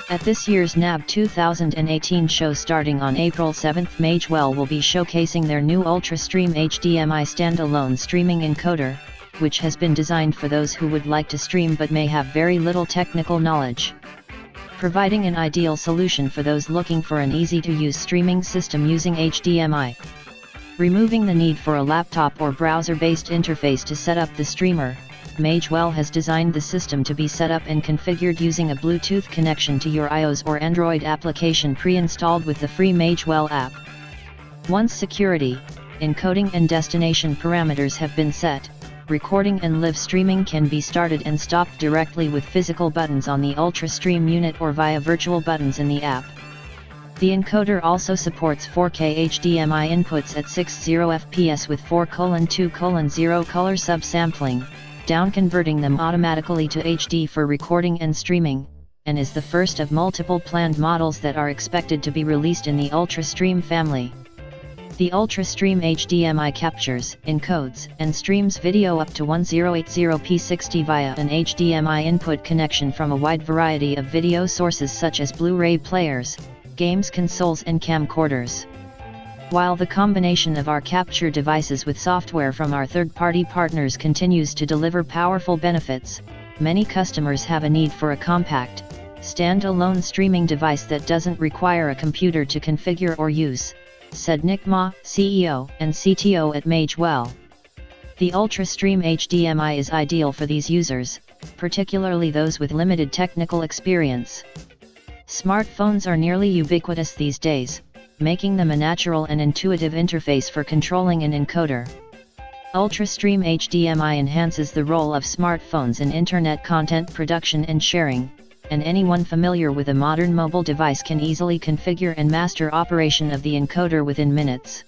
At this year's NAB 2018 show starting on April 7, Magewell will be showcasing their new Ultra Stream HDMI Standalone streaming encoder, which has been designed for those who would like to stream but may have very little technical knowledge. Providing an ideal solution for those looking for an easy-to-use streaming system using HDMI. Removing the need for a laptop or browser-based interface to set up the streamer, Magewell has designed the system to be set up and configured using a Bluetooth connection to your iOS or Android application pre-installed with the free Magewell app. Once security, encoding and destination parameters have been set, recording and live streaming can be started and stopped directly with physical buttons on the Ultra Stream unit or via virtual buttons in the app. The encoder also supports 4K HDMI inputs at 60 fps with 4:2:0 color subsampling, down-converting them automatically to HD for recording and streaming, and is the first of multiple planned models that are expected to be released in the Ultra Stream family. The Ultra Stream HDMI captures, encodes, and streams video up to 1080p60 via an HDMI input connection from a wide variety of video sources such as Blu-ray players, games consoles and camcorders. While the combination of our capture devices with software from our third-party partners continues to deliver powerful benefits, many customers have a need for a compact, standalone streaming device that doesn't require a computer to configure or use, said Nick Ma, CEO and CTO at Magewell. The Ultra Stream HDMI is ideal for these users, particularly those with limited technical experience. Smartphones are nearly ubiquitous these days, making them a natural and intuitive interface for controlling an encoder. Ultra Stream HDMI enhances the role of smartphones in internet content production and sharing, and anyone familiar with a modern mobile device can easily configure and master operation of the encoder within minutes.